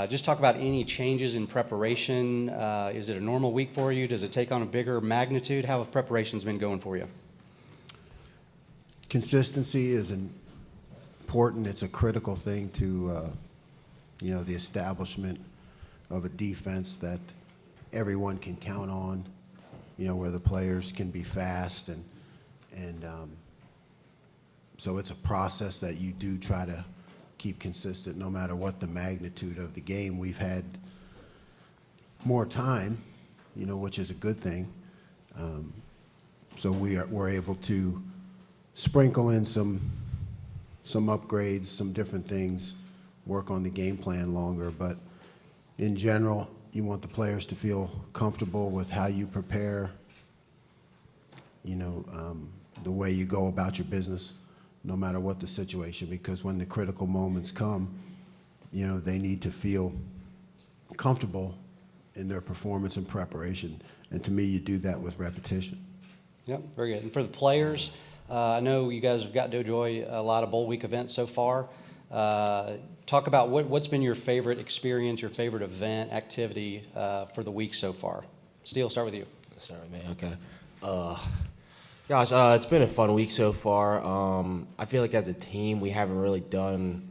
Just talk about any changes in preparation. Is it a normal week for you? Does it take on a bigger magnitude? How have preparations been going for you? Consistency is important. It's a critical thing to, the establishment of a defense that everyone can count on, where the players can be fast. And so it's a process that you do try to keep consistent no matter what the magnitude of the game. We've had more time, which is a good thing. So we're able to sprinkle in some upgrades, some different things, work on the game plan longer. But in general, you want the players to feel comfortable with how you prepare, the way you go about your business, no matter what the situation, because when the critical moments come, they need to feel comfortable in their performance and preparation. And to me, you do that with repetition. Yep, very good. And for the players, I know you guys have got to enjoy a lot of bowl week events so far. Talk about what's been your favorite experience, your favorite event, activity for the week so far. Steele, start with you. Sorry, man. Okay. Gosh, it's been a fun week so far. I feel like as a team, we haven't really gone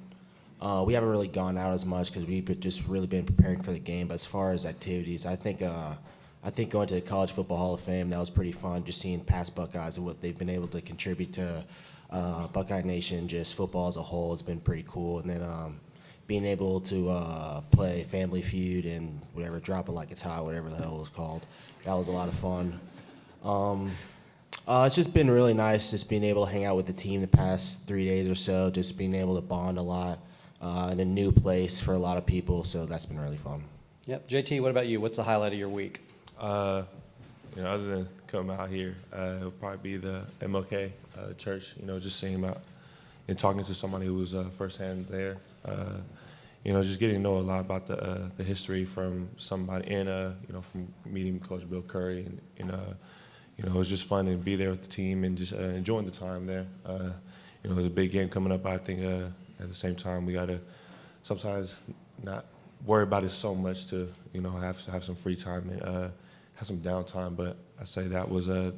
out as much because we've just really been preparing for the game. But as far as activities, I think going to the College Football Hall of Fame, that was pretty fun, just seeing past Buckeyes and what they've been able to contribute to Buckeye Nation, just football as a whole. It's been pretty cool. And then being able to play Family Feud and whatever, Drop It Like It's Hot, whatever the hell it was called, that was a lot of fun. It's just been really nice just being able to hang out with the team the past 3 days or so, just being able to bond a lot in a new place for a lot of people, so that's been really fun. Yep. JT, what about you? What's the highlight of your week? Other than coming out here, it'll probably be the MLK church, just seeing him out and talking to somebody who was firsthand there. Just getting to know a lot about the history from somebody and, from meeting Coach Bill Curry and it was just fun to be there with the team and just enjoying the time there. There's a big game coming up. I think at the same time we got to sometimes not worry about it so much to have some free time and have some downtime. But I say that was a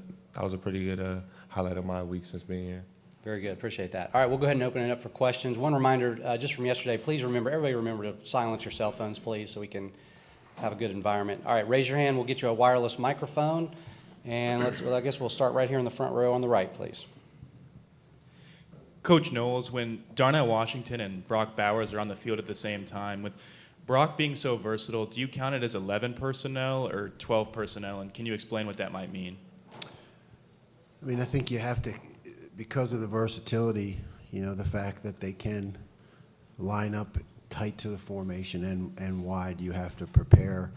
pretty good highlight of my week since being here. Very good. Appreciate that. All right, we'll go ahead and open it up for questions. One reminder, just from yesterday, please everybody remember to silence your cell phones, please, so we can have a good environment. All right, raise your hand. We'll get you a wireless microphone. And I guess we'll start right here in the front row on the right, please. Coach Knowles, when Darnell Washington and Brock Bowers are on the field at the same time, with Brock being so versatile, do you count it as 11 personnel or 12 personnel? And can you explain what that might mean? I think you have to, because of the versatility, the fact that they can line up tight to the formation and wide, you have to prepare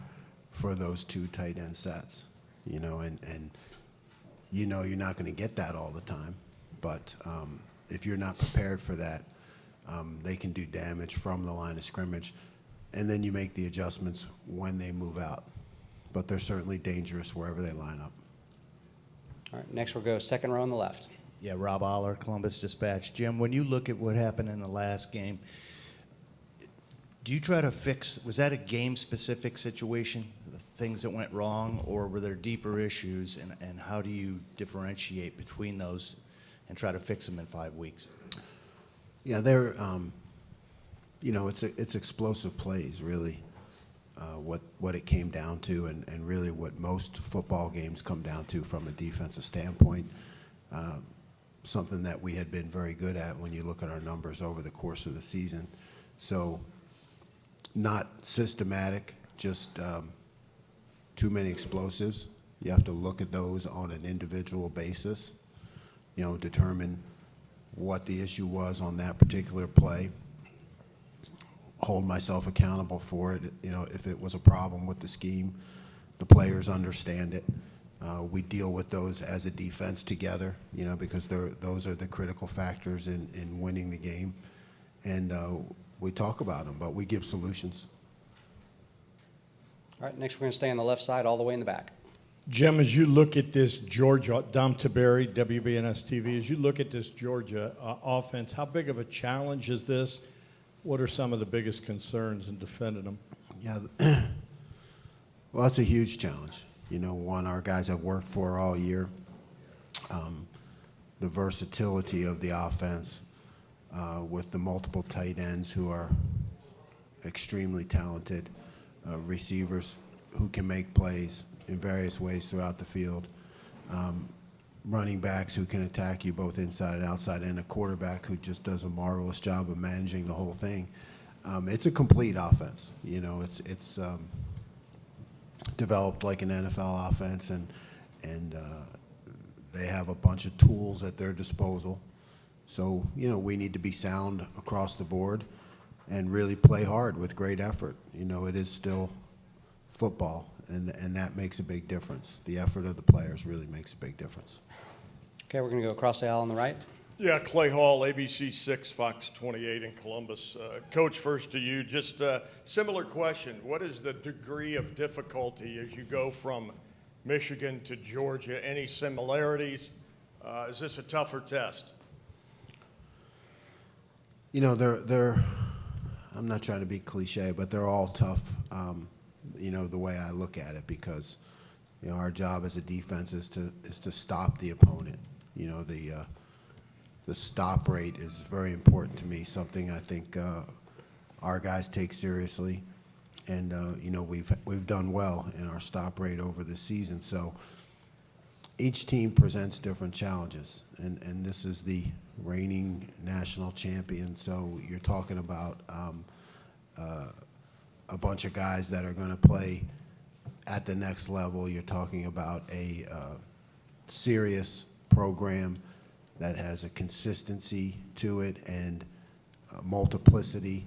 for those two tight end sets. And you're not going to get that all the time. But if you're not prepared for that, they can do damage from the line of scrimmage. And then you make the adjustments when they move out. But they're certainly dangerous wherever they line up. All right, next we'll go second row on the left. Yeah, Rob Aller, Columbus Dispatch. Jim, when you look at what happened in the last game, do you try to fix, was that a game-specific situation, the things that went wrong, or were there deeper issues, and how do you differentiate between those and try to fix them in 5 weeks? Yeah, they're, it's explosive plays, really, what it came down to, and really what most football games come down to from a defensive standpoint. Something that we had been very good at when you look at our numbers over the course of the season. So, not systematic, just too many explosives. You have to look at those on an individual basis, determine what the issue was on that particular play, hold myself accountable for it. If it was a problem with the scheme, the players understand it. We deal with those as a defense together, because those are the critical factors in winning the game. And we talk about them, but we give solutions. All right, next we're going to stay on the left side all the way in the back. Jim, as you look at this Georgia, Dom Tiberi, WBNS TV, as you look at this Georgia offense, how big of a challenge is this What are some of the biggest concerns in defending them? Yeah, well, it's a huge challenge. You know, one our guys have worked for all year. The versatility of the offense with the multiple tight ends who are extremely talented, receivers who can make plays in various ways throughout the field, running backs who can attack you both inside and outside, and a quarterback who just does a marvelous job of managing the whole thing. It's a complete offense. You know, it's developed like an NFL offense, and they have a bunch of tools at their disposal. So, you know, we need to be sound across the board and really play hard with great effort. You know, it is still football, and that makes a big difference. The effort of the players really makes a big difference. Okay, we're going to go across the aisle on the right. Yeah, Clay Hall, ABC 6, Fox 28 in Columbus. Coach, first to you, just a similar question. What is the degree of difficulty as you go from Michigan to Georgia? Any similarities? Is this a tougher test? You know, they're I'm not trying to be cliche, but they're all tough, you know, the way I look at it, because, you know, our job as a defense is to stop the opponent. You know, the stop rate is very important to me, something I think our guys take seriously. And, you know, we've done well in our stop rate over the season. So each team presents different challenges, and this is the reigning national champion. So you're talking about a bunch of guys that are going to play at the next level. You're talking about a serious program that has a consistency to it and multiplicity.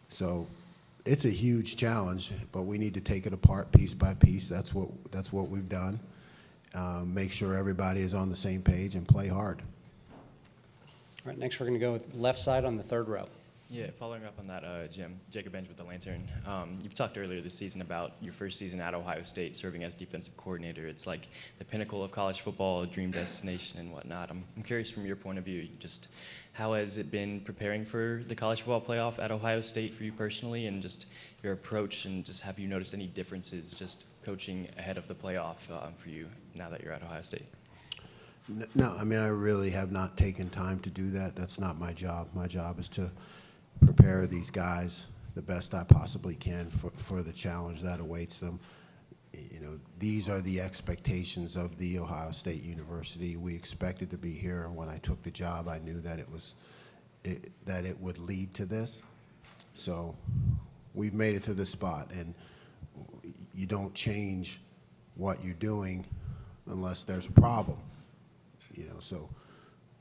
So it's a huge challenge, but we need to take it apart piece by piece. That's what we've done. Make sure everybody is on the same page and play hard. All right, next we're going to go with left side on the third row. Yeah, following up on that, Jim, Jacob Benj with the Lantern. You've talked earlier this season about your first season at Ohio State serving as defensive coordinator. It's like the pinnacle of college football, a dream destination and whatnot. I'm curious from your point of view, just how has it been preparing for the college football playoff at Ohio State for you personally, and just your approach, and just have you noticed any differences just coaching ahead of the playoff for you now that you're at Ohio State? No, I mean, I really have not taken time to do that. That's not my job. My job is to prepare these guys the best I possibly can for the challenge that awaits them. You know, these are the expectations of the Ohio State University. We expected to be here. When I took the job, I knew that it would lead to this. So we've made it to this spot, and you don't change what you're doing unless there's a problem. You know, so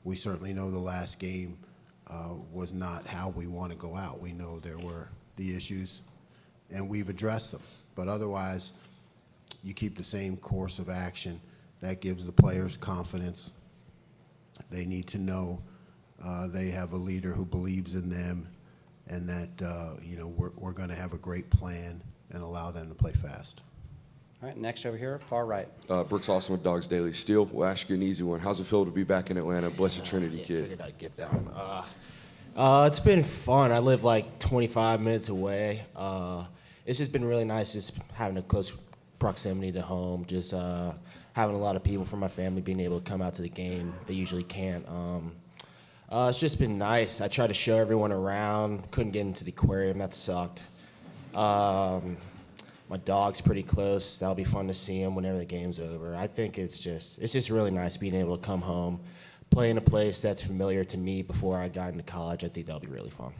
we certainly know the last game was not how we want to go out. We know there were the issues, and we've addressed them. But otherwise, you keep the same course of action. That gives the players confidence. They need to know they have a leader who believes in them, and that you know, we're going to have a great plan and allow them to play fast. All right, next over here, far right. Brooks Austin with Dogs Daily. Steele, we'll ask you an easy one. How's it feel to be back in Atlanta? Blessed Trinity Yeah, kid. figured I'd get that one. It's been fun. I live like 25 minutes away. It's just been really nice just having a close proximity to home, just having a lot of people from my family being able to come out to the game. They usually can't. It's just been nice. I tried to show everyone around. Couldn't get into the aquarium. That sucked. My dog's pretty close. That'll be fun to see him whenever the game's over. I think it's just really nice being able to come home, play in a place that's familiar to me before I got into college. I think that'll be really fun.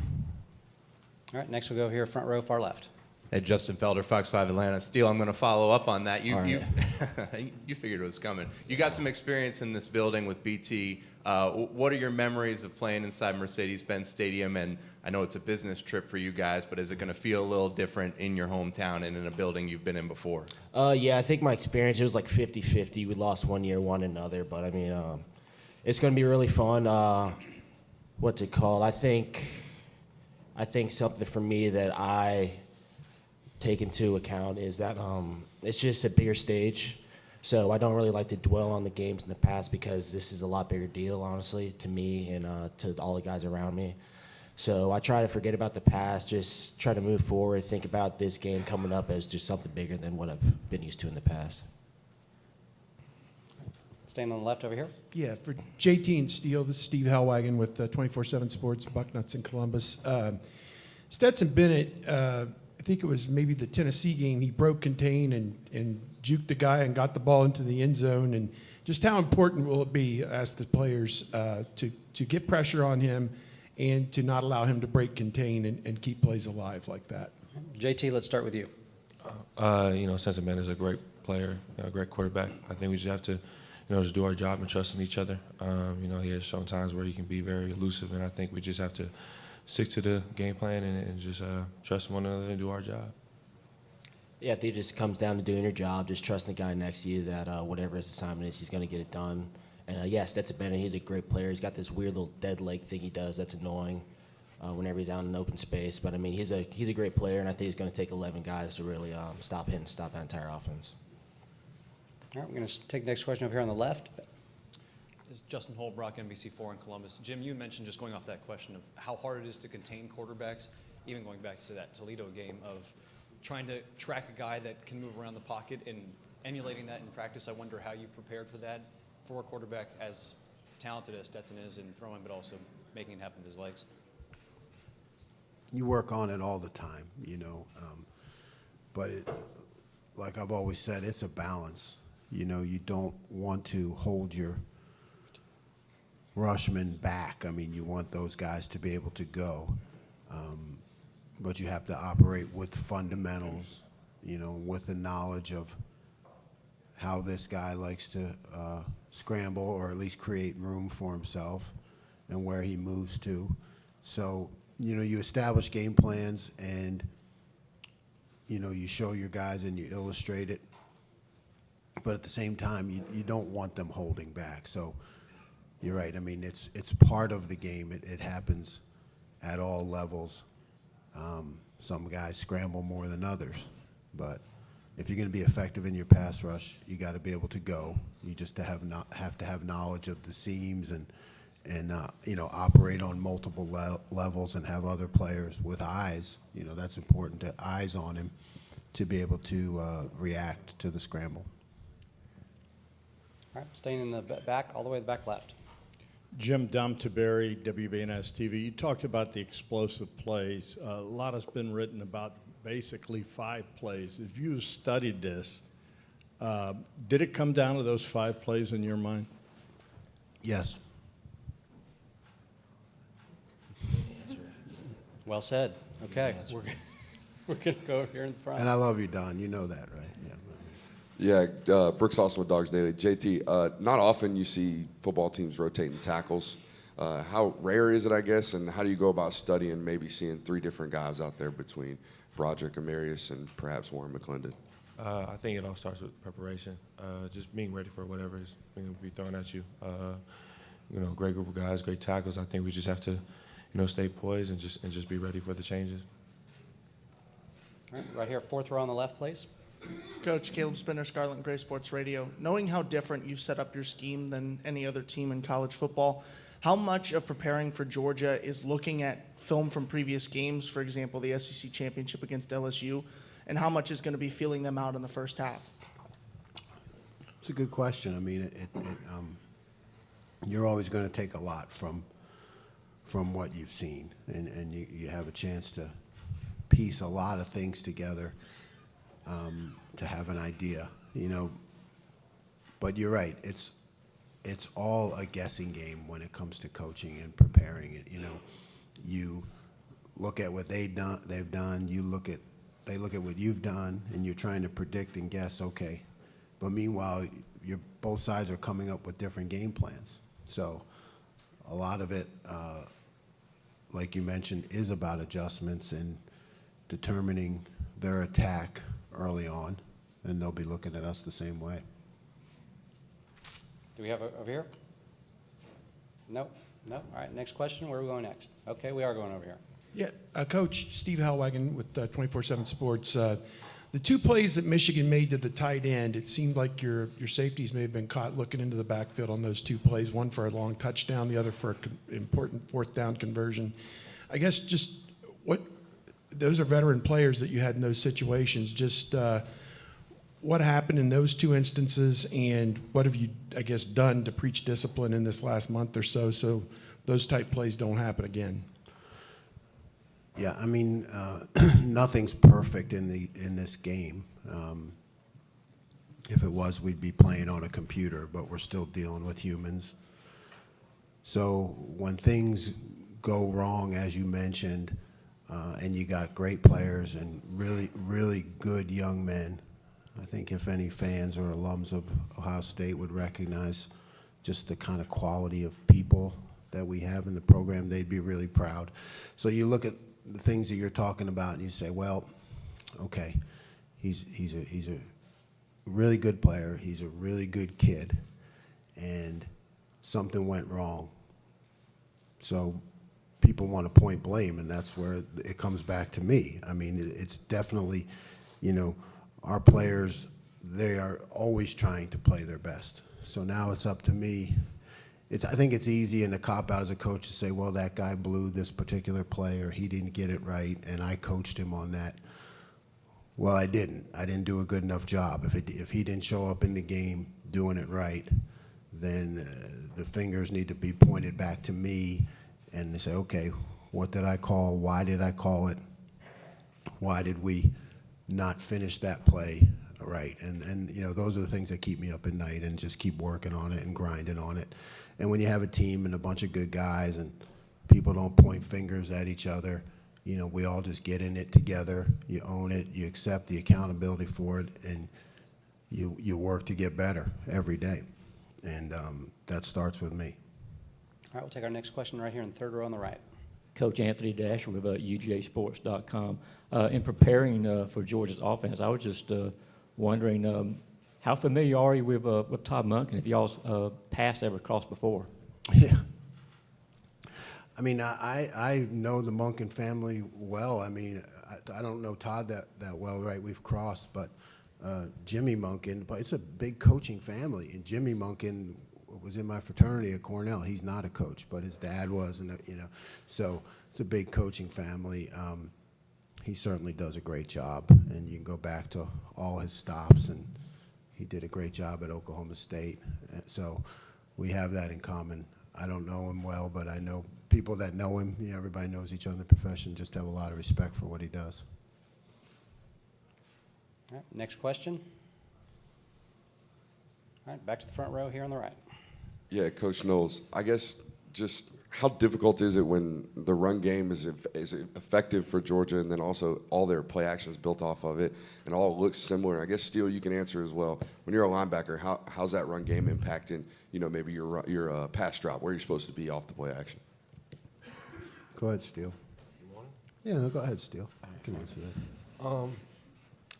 All right, next we'll go here, front row, far left. Hey, Justin Felder, Fox 5 Atlanta. Steele, I'm going to follow up on that. You figured it was coming. You got some experience in this building with BT. What are your memories of playing inside Mercedes-Benz Stadium? And I know it's a business trip for you guys, but is it going to feel a little different in your hometown and in a building you've been in before? Yeah, I think my experience, it was like 50-50. We lost one year, won another. But, I mean, it's going to be really fun. What's it called? I think something for me that I take into account is that it's just a bigger stage. So I don't really like to dwell on the games in the past because this is a lot bigger deal, honestly, to me and to all the guys around me. So I try to forget about the past, just try to move forward, think about this game coming up as just something bigger than what I've been used to in the past. Staying on the left over here. Yeah, for JT and Steele, this is Steve Hellwagon with 24/7 Sports, Bucknuts in Columbus. Stetson Bennett, I think it was maybe the Tennessee game, he broke contain and juked the guy and got the ball into the end zone. And just how important will it be, ask the players, to get pressure on him and to not allow him to break contain and keep plays alive like that? JT, let's start with you. Stetson Bennett is a great player, a great quarterback. I think we just have to, just do our job and trust in each other. He has shown times where he can be very elusive, and I think we just have to stick to the game plan and just trust one another and do our job. Yeah, I think it just comes down to doing your job, just trusting the guy next to you that whatever his assignment is, he's going to get it done. And yes, that's Bennett. He's a great player. He's got this weird little dead leg thing he does that's annoying whenever he's out in open space. But, I mean, he's a great player, and I think he's going to take 11 guys to really stop him and stop that entire offense. All right, we're going to take the next question over here on the left. This is Justin Holbrook, NBC4 in Columbus. Jim, you mentioned, just going off that question of how hard it is to contain quarterbacks, even going back to that Toledo game, of trying to track a guy that can move around the pocket and emulating that in practice. I wonder how you prepared for that for a quarterback as talented as Stetson is in throwing, but also making it happen with his legs. You work on it all the time, but like I've always said, it's a balance. You don't want to hold your rushmen back. I mean, you want those guys to be able to go, but you have to operate with fundamentals, with the knowledge of how this guy likes to scramble or at least create room for himself and where he moves to. So, you establish game plans and, you show your guys and you illustrate it. But at the same time, you don't want them holding back. So you're right. I mean, it's part of the game. It happens at all levels. Some guys scramble more than others. But if you're going to be effective in your pass rush, you got to be able to go. You just have to have knowledge of the seams and operate on multiple levels and have other players with eyes. That's important, to eyes on him to be able to react to the scramble. All right, staying in the back, all the way to the back left. Jim, Dom Taberi, WBNS TV. You talked about the explosive plays. A lot has been written about basically 5 plays. If you studied this, did it come down to those 5 plays in your mind? Yes. Well said. Okay, we're going to go over here in the front. And I love you, Don. You know that, right? Yeah. Yeah, Brooks Austin with Dogs Daily. JT, not often you see football teams rotating tackles. How rare is it, I guess, and how do you go about studying, maybe seeing 3 different guys out there between Broderick, Amarius, and perhaps Warren McClendon? I think it all starts with preparation, just being ready for whatever is going to be thrown at you. Great group of guys, great tackles. I think we just have to, stay poised and just be ready for the changes. All right here, 4th row on the left, please. Coach Caleb Spinner, Scarlet and Gray Sports Radio. Knowing how different you've set up your scheme than any other team in college football, how much of preparing for Georgia is looking at film from previous games, for example, the SEC championship against LSU, and how much is going to be feeling them out in the first half? It's a good question. I mean, you're always going to take a lot from what you've seen, and you have a chance to piece a lot of things together to have an idea, But you're right. It's all a guessing game when it comes to coaching and preparing it. You look at what they've done. They look at what you've done, and you're trying to predict and guess. Okay, but meanwhile, both sides are coming up with different game plans. So a lot of it, like you mentioned, is about adjustments and determining their attack early on, and they'll be looking at us the same way. Do we have over here? Nope. All right, next question. Where are we going next? Okay, we are going over here. Yeah, Coach Steve Hellwagon with 24/7 Sports. The 2 plays that Michigan made to the tight end, it seemed like your safeties may have been caught looking into the backfield on those 2 plays, one for a long touchdown, the other for an important 4th down conversion. I guess just those are veteran players that you had in those situations. Just what happened in those two instances, and what have you, I guess, done to preach discipline in this last month or so those type plays don't happen again? Yeah, I mean, nothing's perfect in this game. If it was, we'd be playing on a computer, but we're still dealing with humans. So when things go wrong, as you mentioned, and you got great players and really, really good young men, I think if any fans or alums of Ohio State would recognize just the kind of quality of people that we have in the program, they'd be really proud. So you look at the things that you're talking about and you say, well, okay, he's a really good player, he's a really good kid, and something went wrong. So people want to point blame, and that's where it comes back to me. I mean, it's definitely, our players, they are always trying to play their best. So now it's up to me. I think it's easy in the cop-out as a coach to say, well, that guy blew this particular play, or he didn't get it right, and I coached him on that. Well, I didn't. I didn't do a good enough job. If he didn't show up in the game doing it right, then the fingers need to be pointed back to me, and they say, okay, what did I call? Why did I call it? Why did we not finish that play right? And those are the things that keep me up at night, and just keep working on it and grinding on it. And when you have a team and a bunch of good guys and people don't point fingers at each other, we all just get in it together. You own it, you accept the accountability for it, and you work to get better every day. And that starts with me. All right, we'll take our next question right here in the third row on the right. Coach Anthony Dasher with UGAsports.com. In preparing for Georgia's offense, I was just wondering, how familiar are you with Todd Monken? Have y'all passed ever crossed before? Yeah. I mean, I know the Monken family well. I mean, I don't know Todd that well, right? We've crossed, but Jimmy Monken, but it's a big coaching family. And Jimmy Monken was in my fraternity at Cornell. He's not a coach, but his dad was, and so it's a big coaching family. He certainly does a great job, and you can go back to all his stops, and he did a great job at Oklahoma State. So we have that in common. I don't know him well, but I know people that know him. Everybody knows each other in the profession. Just have a lot of respect for what he does. All right, next question. All right, back to the front row here on the right. Yeah, Coach Knowles, I guess just how difficult is it when the run game is effective for Georgia, and then also all their play action is built off of it and all looks similar? I guess, Steele, you can answer as well. When you're a linebacker, how's that run game impacting, maybe your pass drop, where you're supposed to be off the play action? Go ahead, Steele. You want it? Yeah, no, go ahead, Steele. I can answer that.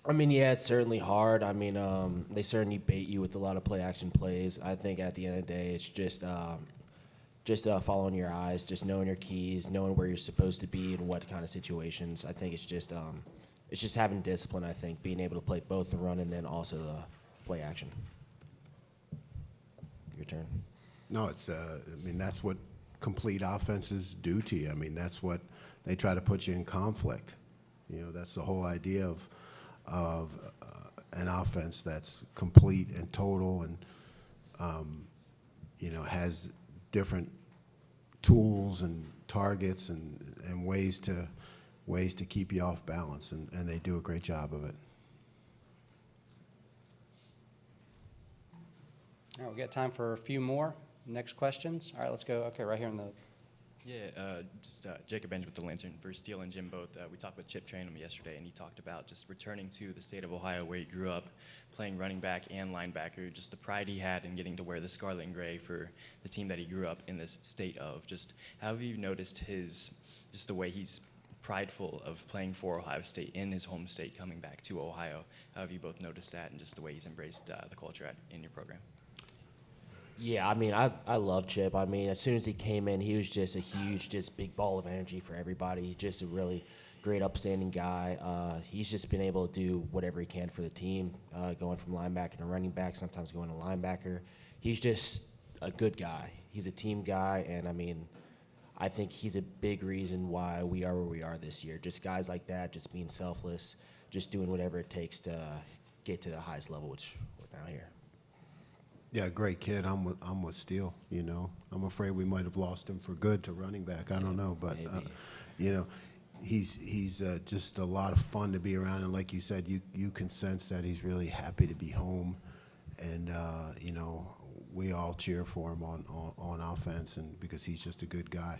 I mean, yeah, it's certainly hard. I mean, they certainly bait you with a lot of play action plays. I think at the end of the day, it's just following your eyes, just knowing your keys, knowing where you're supposed to be and what kind of situations. I think it's just having discipline. I think being able to play both the run and then also the play action. Your turn. No, it's. I mean, that's what complete offenses do to you. I mean, that's what they try to put you in conflict. That's the whole idea of an offense that's complete and total, and has different tools and targets and ways to keep you off balance, and they do a great job of it. All right, we got time for a few more. Next questions. All right, let's go. Okay, right here in the. Yeah, just Jacob Benj with the Lantern. For Steele and Jim both, we talked with Chip Trainum yesterday, and he talked about just returning to the state of Ohio where he grew up, playing running back and linebacker, just the pride he had in getting to wear the scarlet and gray for the team that he grew up in this state of. Just how have you noticed just the way he's prideful of playing for Ohio State in his home state, coming back to Ohio? How have you both noticed that, and just the way he's embraced the culture in your program? Yeah, I mean, I love Chip. I mean, as soon as he came in, he was just a huge, just big ball of energy for everybody. Just a really great, upstanding guy. He's just been able to do whatever he can for the team, going from linebacker to running back, sometimes going to linebacker. He's just a good guy. He's a team guy, and I mean, I think he's a big reason why we are where we are this year. Just guys like that, just being selfless, just doing whatever it takes to get to the highest level, which we're now here. Yeah, great kid. I'm with Steele. You know, I'm afraid we might have lost him for good to running back. I don't know, but you know, he's just a lot of fun to be around. And like you said, you can sense that he's really happy to be home. And you know, we all cheer for him on offense, and because he's just a good guy.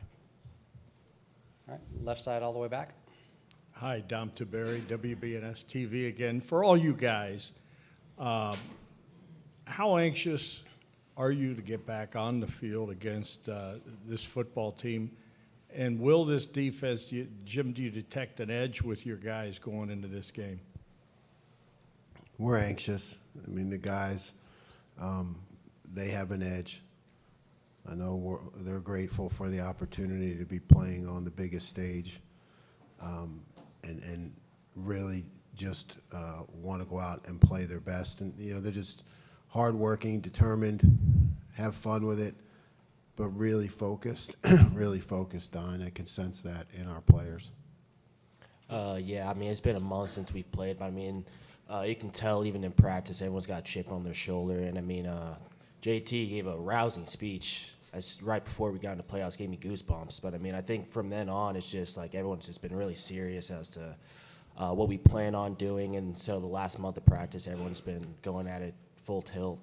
All right, left side all the way back. Hi, Dom Taberry, WBNS TV again. For all you guys, how anxious are you to get back on the field against this football team? And will this defense, Jim, do you detect an edge with your guys going into this game? We're anxious. I mean, the guys, they have an edge. I know they're grateful for the opportunity to be playing on the biggest stage, and really just want to go out and play their best. And you know, they're just hardworking, determined, have fun with it, but really focused, really focused on. I can sense that in our players. Yeah, I mean, it's been a month since we've played, but I mean, you can tell even in practice, everyone's got a chip on their shoulder. And I mean, JT gave a rousing speech right before we got into playoffs, gave me goosebumps. But I mean, I think from then on, it's just like everyone's just been really serious as to what we plan on doing. And so the last month of practice, everyone's been going at it full tilt.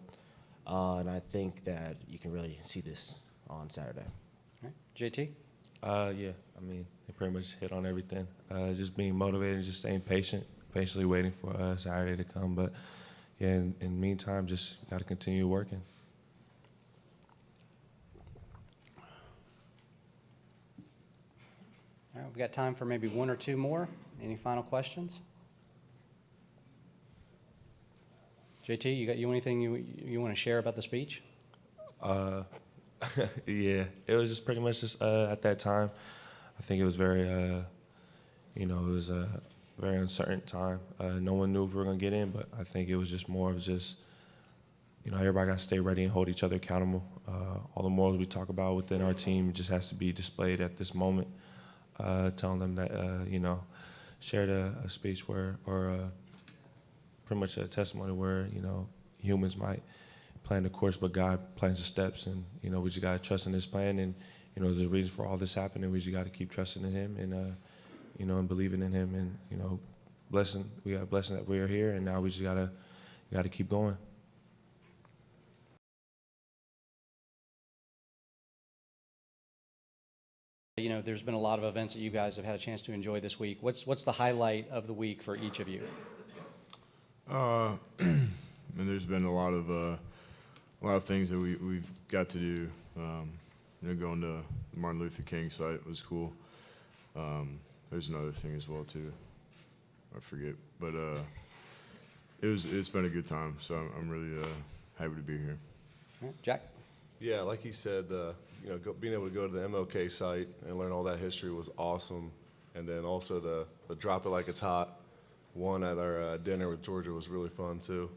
And I think that you can really see this on Saturday. All right, JT? Yeah, I mean, they pretty much hit on everything. Just being motivated, just staying patient, patiently waiting for Saturday to come. But yeah, in the meantime, just got to continue working. All right, we've got time for maybe one or two more. Any final questions? JT, you anything you want to share about the speech? Yeah, it was just pretty much just at that time. I think it was very, it was a very uncertain time. No one knew if we were gonna get in, but I think it was just more of just, everybody got to stay ready and hold each other accountable. All the morals we talk about within our team just has to be displayed at this moment. Telling them that, shared a speech where, or pretty much a testimony where, humans might plan the course, but God plans the steps, and, we just got to trust in His plan, and, there's a reason for all this happening. We just got to keep trusting in Him and, and believing in Him, and, we got a blessing that we are here, and now we just got to keep going. There's been a lot of events that you guys have had a chance to enjoy this week. What's the highlight of the week for each of you? I mean, there's been a lot of things that we've got to do. Going to the Martin Luther King site was cool. There's another thing as well too. I forget, but it's been a good time. So I'm really happy to be here. All right, Jack. Yeah, like he said, being able to go to the MLK site and learn all that history was awesome. And then also the drop it like it's hot one at our dinner with Georgia was really fun too.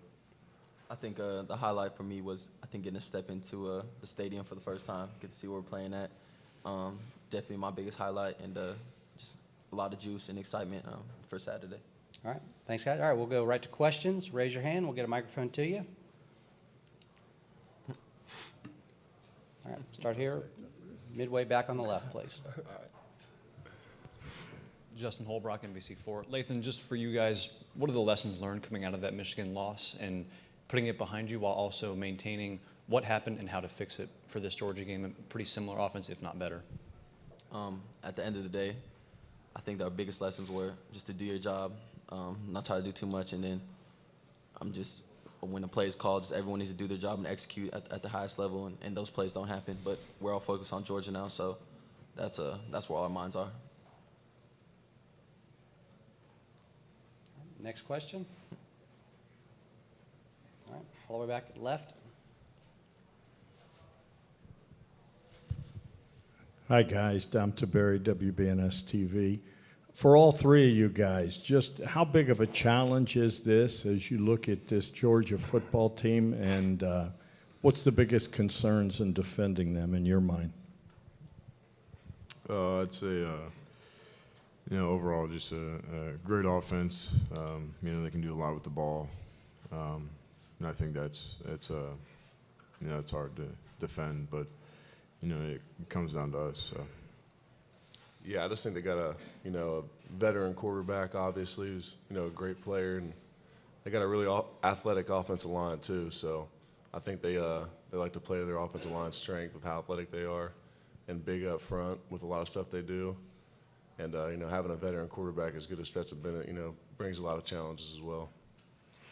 I think the highlight for me was, getting to step into the stadium for the first time, get to see where we're playing at. Definitely my biggest highlight, and just a lot of juice and excitement for Saturday. All right, thanks, guys. All right, we'll go right to questions. Raise your hand. We'll get a microphone to you. All right, start here. Midway back on the left, please. Justin Holbrook, NBC4. Lathan, just for you guys, what are the lessons learned coming out of that Michigan loss and putting it behind you while also maintaining what happened and how to fix it for this Georgia game? A pretty similar offense, if not better. At the end of the day, I think our biggest lessons were just to do your job, not try to do too much, and then when the play is called, just everyone needs to do their job and execute at the highest level, and those plays don't happen. But we're all focused on Georgia now, so that's where all our minds are. Next question. All right, all the way back left. Hi, guys. Dom Taberry, WBNS TV. For all three of you guys, just how big of a challenge is this as you look at this Georgia football team, and what's the biggest concerns in defending them in your mind? I'd say, overall, just a great offense. They can do a lot with the ball, and I think it's hard to defend, but it comes down to us. So. Yeah, I just think they got a veteran quarterback, obviously, who's a great player, and they got a really athletic offensive line too. So I think they like to play to their offensive line's strength with how athletic they are, and big up front with a lot of stuff they do. And having a veteran quarterback as good as Stetson Bennett, brings a lot of challenges as well.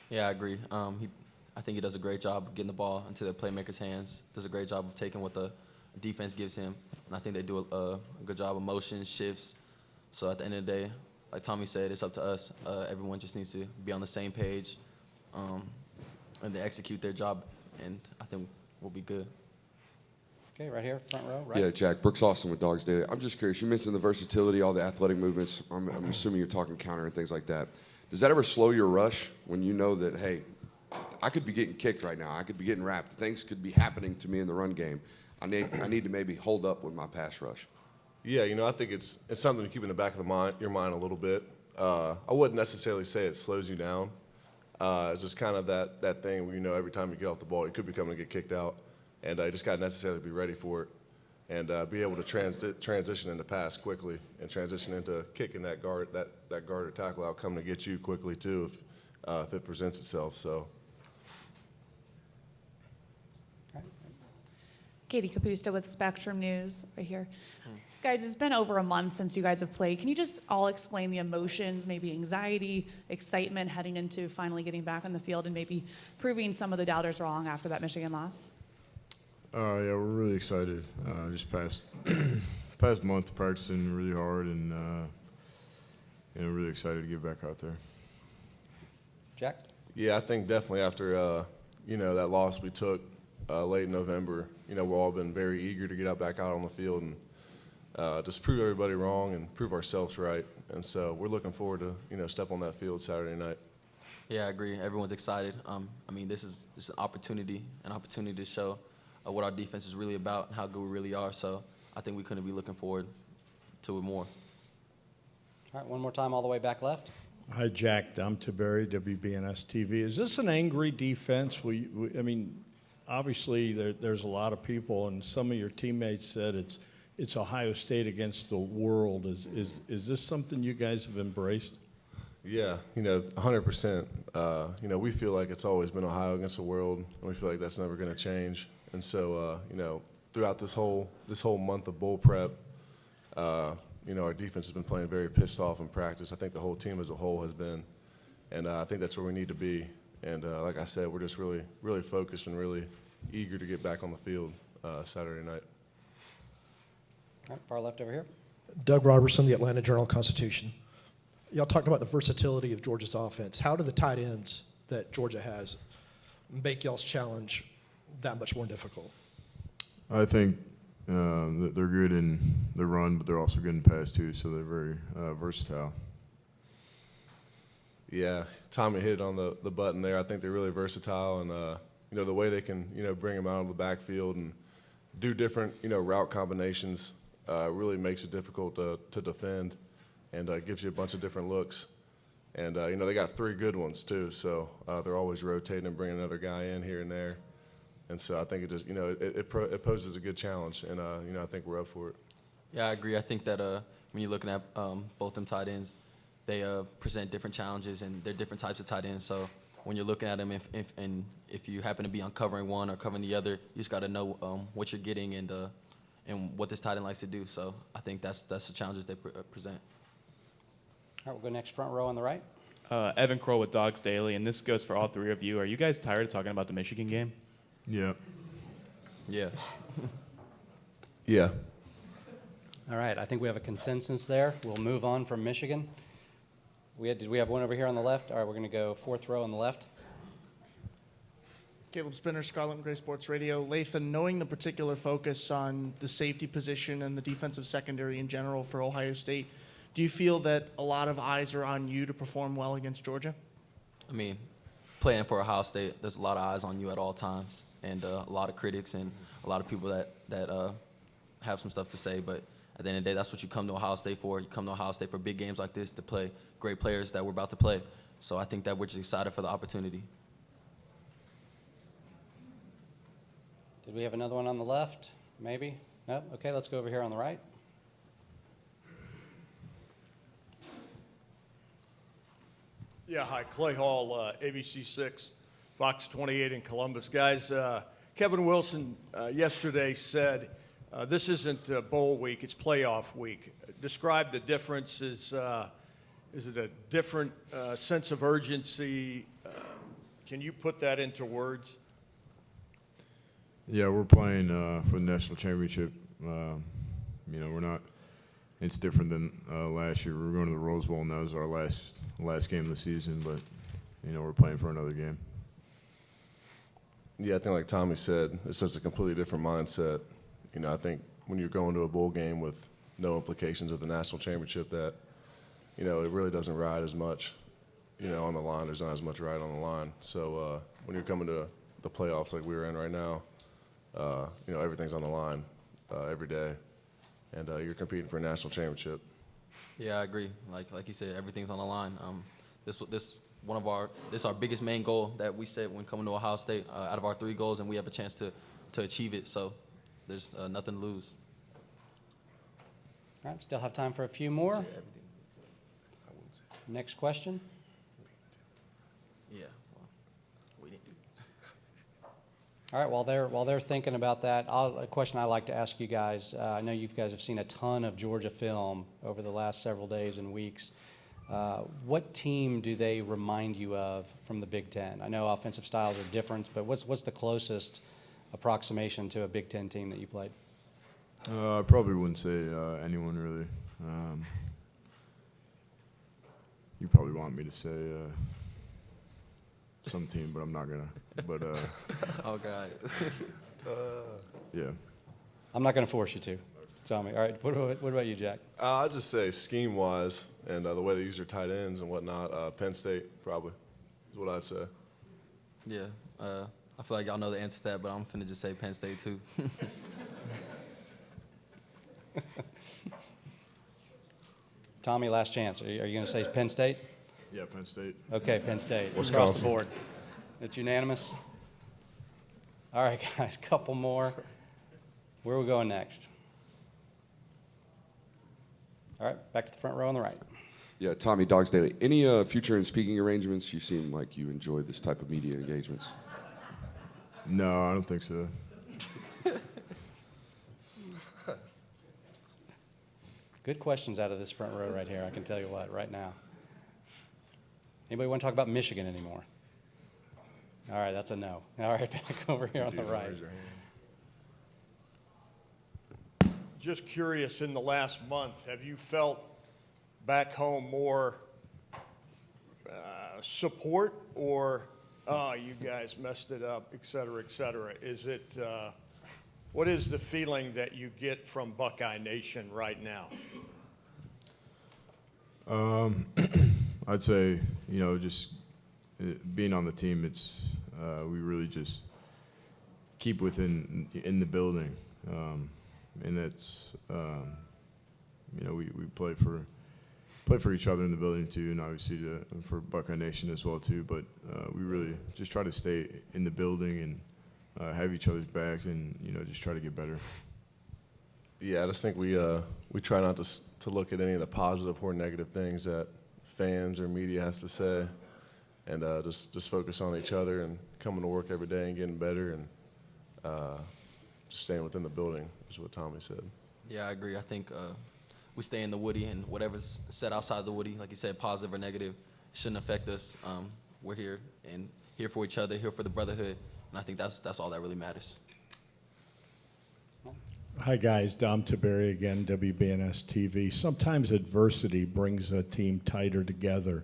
Yeah, I agree. I think he does a great job of getting the ball into the playmakers' hands. Does a great job of taking what the defense gives him, and I think they do a good job of motion shifts. So at the end of the day, like Tommy said, it's up to us. Everyone just needs to be on the same page, and they execute their job, and I think we'll be good. Okay, right here, front row, right? Yeah, Jack. Brooks Austin with Dogs Daily. I'm just curious. You mentioned the versatility, all the athletic movements. I'm assuming you're talking counter and things like that. Does that ever slow your rush when you know that, hey, I could be getting kicked right now. I could be getting wrapped. Things could be happening to me in the run game. I need to maybe hold up with my pass rush. Yeah, I think it's something to keep in the back of your mind a little bit. I wouldn't necessarily say it slows you down. It's just kind of that thing where every time you get off the ball, you could be coming to get kicked out, and you just got to necessarily be ready for it, and be able to transition into pass quickly and transition into kicking that guard or tackle out coming to get you quickly too if it presents itself. So. Katie Capusta with Spectrum News right here. Guys, it's been over a month since you guys have played. Can you just all explain the emotions, maybe anxiety, excitement heading into finally getting back on the field and maybe proving some of the doubters wrong after that Michigan loss? Yeah, we're really excited. Just past month practicing really hard and really excited to get back out there. Jack? Yeah, I think definitely after that loss we took late in November, we've all been very eager to get back out on the field and just prove everybody wrong and prove ourselves right. And so we're looking forward to step on that field Saturday night. Yeah, I agree. Everyone's excited. This is an opportunity to show what our defense is really about and how good we really are. So I think we couldn't be looking forward to it more. All right, one more time all the way back left. Hi, Jack. I'm Tiberi, WBNS TV. Is this an angry defense? Obviously, there's a lot of people, and some of your teammates said it's Ohio State against the world. Is this something you guys have embraced? Yeah, 100%. We feel like it's always been Ohio against the world, and we feel like that's never going to change. And so, throughout this whole month of bowl prep, our defense has been playing very pissed off in practice. I think the whole team as a whole has been, and I think that's where we need to be. And like I said, we're just really, really focused and really eager to get back on the field Saturday night. All right, far left over here. Doug Robertson, the Atlanta Journal-Constitution. Y'all talked about the versatility of Georgia's offense. How do the tight ends that Georgia has make y'all's challenge that much more difficult? I think that they're good in the run, but they're also good in pass too, so they're very versatile. Yeah, Tommy hit on the button there. I think they're really versatile, and the way they can bring them out of the backfield and do different route combinations really makes it difficult to defend, and gives you a bunch of different looks. And they got three good ones too, so they're always rotating and bringing another guy in here and there. And so I think it just it poses a good challenge, and I think we're up for it. Yeah, I agree. I think that when you're looking at both them tight ends, they present different challenges, and they're different types of tight ends. So when you're looking at them, if you happen to be uncovering one or covering the other, you just got to know what you're getting and what this tight end likes to do. So I think that's the challenges they present. All right, we'll go next front row on the right. Evan Kroll with Dogs Daily, and this goes for all three of you. Are you guys tired of talking about the Michigan game? Yeah. Yeah. Yeah. All right, I think we have a consensus there. We'll move on from Michigan. Did we have one over here on the left? All right, we're going to go fourth row on the left. Caleb Spinner, Scarlet and Gray Sports Radio. Lathan, knowing the particular focus on the safety position and the defensive secondary in general for Ohio State, do you feel that a lot of eyes are on you to perform well against Georgia? Playing for Ohio State, there's a lot of eyes on you at all times, and a lot of critics and a lot of people that have some stuff to say. But at the end of the day, that's what you come to Ohio State for. You come to Ohio State for big games like this to play great players that we're about to play. So I think that we're just excited for the opportunity. Did we have another one on the left? Maybe? No? Okay, let's go over here on the right. Yeah, hi, Clay Hall, ABC6, Fox 28 in Columbus. Guys, Kevin Wilson yesterday said this isn't bowl week, it's playoff week. Describe the difference. Is it a different sense of urgency? Can you put that into words? Yeah, we're playing for the national championship. We're not. It's different than last year. We were going to the Rose Bowl, and that was our last game of the season. But we're playing for another game. Yeah, I think like Tommy said, it's just a completely different mindset. I think when you're going to a bowl game with no implications of the national championship, that it really doesn't ride as much. On the line, there's not as much ride on the line. So when you're coming to the playoffs like we're in right now, everything's on the line every day, and you're competing for a national championship. Yeah, I agree. Like you said, everything's on the line. This is our biggest main goal that we set when coming to Ohio State out of our 3 goals, and we have a chance to achieve it. So there's nothing to lose. All right, still have time for a few more. Next question. Yeah. All right, while they're thinking about that, a question I like to ask you guys. I know you guys have seen a ton of Georgia film over the last several days and weeks. What team do they remind you of from the Big Ten? I know offensive styles are different, but what's the closest approximation to a Big Ten team that you played? I probably wouldn't say anyone really. You probably want me to say some team, but I'm not gonna. But oh God. Yeah. I'm not gonna force you to. Tell me. All right. What about you, Jack? I'd just say scheme-wise and the way they use their tight ends and whatnot, Penn State probably is what I'd say. Yeah. I feel like y'all know the answer to that, but I'm finna just say Penn State too. Tommy, last chance. Are you going to say Penn State? Yeah, Penn State. Okay, Penn State. Wisconsin. Across the board. It's unanimous? All right, guys, couple more. Where are we going next? All right, back to the front row on the right. Yeah, Tommy, Dogs Daily. Any future in speaking arrangements? You seem like you enjoy this type of media engagements. No, I don't think so. Good questions out of this front row right here, I can tell you what, right now. Anybody want to talk about Michigan anymore? All right, that's a no. All right, back over here on the right. Just curious, in the last month, have you felt back home more support or, oh, you guys messed it up, et cetera, et cetera? Is it, what is the feeling that you get from Buckeye Nation right now? I'd say, just being on the team, it's we really just keep within in the building, and it's we play for each other in the building too, and obviously for Buckeye Nation as well too. But we really just try to stay in the building and have each other's back, and just try to get better. Yeah, I just think we try not to look at any of the positive or negative things that fans or media has to say, and just focus on each other and coming to work every day and getting better and just staying within the building is what Tommy said. Yeah, I agree. I think we stay in the Woody, and whatever's said outside the Woody, like you said, positive or negative, shouldn't affect us. We're here and here for each other, here for the brotherhood, and I think that's all that really matters. Hi, guys. Dom Tiberi again, WBNS TV. Sometimes adversity brings a team tighter together.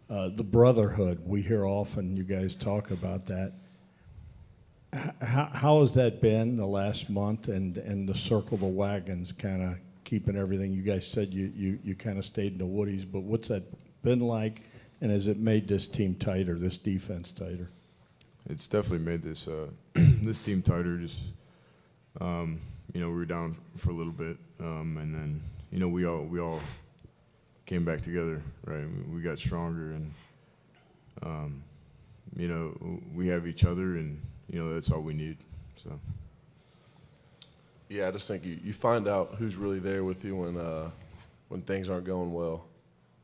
The brotherhood, we hear often you guys talk about that. How has that been the last month and the circle the wagons kind of keeping everything? You guys said you kind of stayed in the Woodies, but what's that been like, and has it made this team tighter, this defense tighter? It's definitely made this this team tighter. Just we were down for a little bit, and then we all came back together, right? We got stronger, and we have each other, and that's all we need. So. Yeah, I just think you find out who's really there with you when things aren't going well,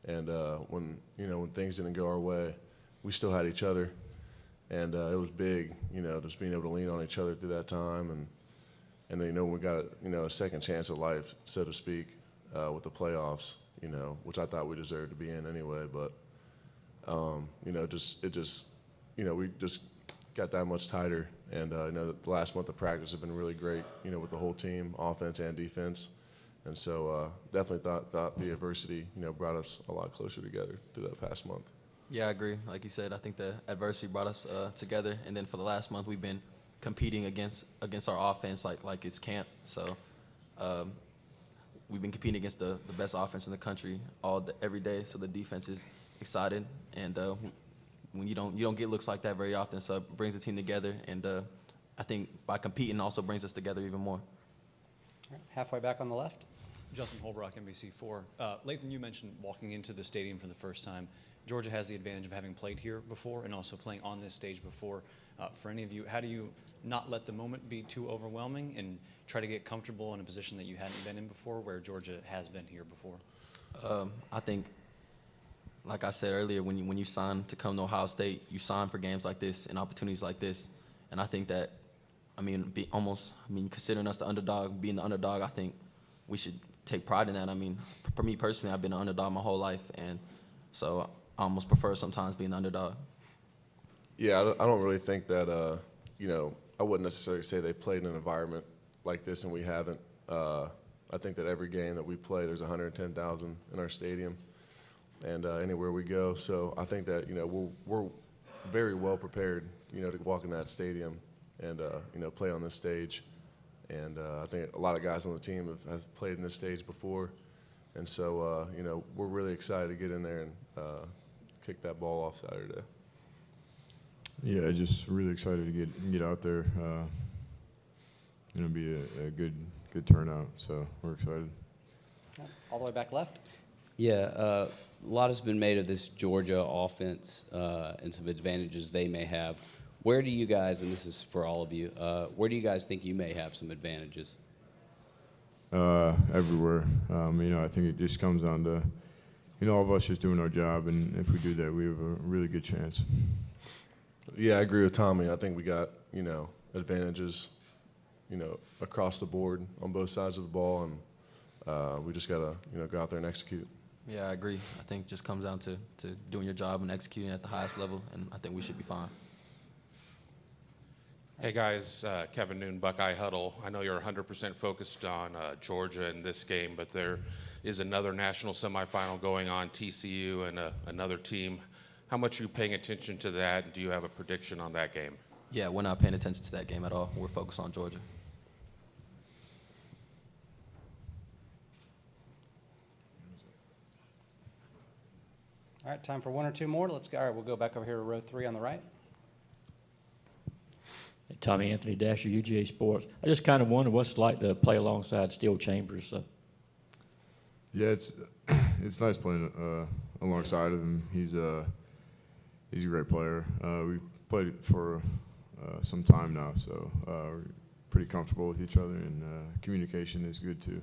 and when things didn't go our way, we still had each other, and it was big, just being able to lean on each other through that time, and then we got a second chance at life, so to speak, with the playoffs, which I thought we deserved to be in anyway, but we just got that much tighter. And the last month of practice have been really great, with the whole team, offense and defense. And so definitely thought the adversity, brought us a lot closer together through that past month. Yeah, I agree. Like you said, I think the adversity brought us together. And then for the last month, we've been competing against our offense like it's camp. So we've been competing against the best offense in the country every day. So the defense is excited, and when you don't get looks like that very often, so it brings the team together, and I think by competing also brings us together even more. All right, halfway back on the left. Justin Holbrook, NBC4. Lathan, you mentioned walking into the stadium for the first time. Georgia has the advantage of having played here before and also playing on this stage before. For any of you, how do you not let the moment be too overwhelming and try to get comfortable in a position that you hadn't been in before, where Georgia has been here before? I think, like I said earlier, when you sign to come to Ohio State, you sign for games like this and opportunities like this. And I think that, considering us the underdog, being the underdog, I think we should take pride in that. For me personally, I've been an underdog my whole life, and so I almost prefer sometimes being the underdog. Yeah, I don't really think that, I wouldn't necessarily say they played in an environment like this, and we haven't. I think that every game that we play, there's 110,000 in our stadium, and anywhere we go. So I think that, we're very well prepared, to walk in that stadium and, play on this stage. And I think a lot of guys on the team have played in this stage before. And so, we're really excited to get in there and kick that ball off Saturday. Yeah, just really excited to get out there. It'll be a good turnout, so we're excited. All the way back left. Yeah, a lot has been made of this Georgia offense and some advantages they may have. Where do you guys, and this is for all of you, where do you guys think you may have some advantages? Everywhere. I think it just comes down to, all of us just doing our job, and if we do that, we have a really good chance. Yeah, I agree with Tommy. I think we got, advantages, across the board on both sides of the ball, and we just got to, go out there and execute. Yeah, I agree. I think it just comes down to doing your job and executing at the highest level, and I think we should be fine. Hey guys, Kevin Noon, Buckeye Huddle. I know you're 100% focused on Georgia in this game, but there is another national semifinal going on, TCU and another team. How much are you paying attention to that? Do you have a prediction on that game? Yeah, we're not paying attention to that game at all. We're focused on Georgia. All right, time for one or two more. Let's go. All right, we'll go back over here to row 3 on the right. Tommy Anthony Dasher, UGA Sports. I just kind of wonder what's it like to play alongside Steele Chambers. Yeah, it's nice playing alongside of him. He's a great player. We've played for some time now, so we're pretty comfortable with each other, and communication is good too.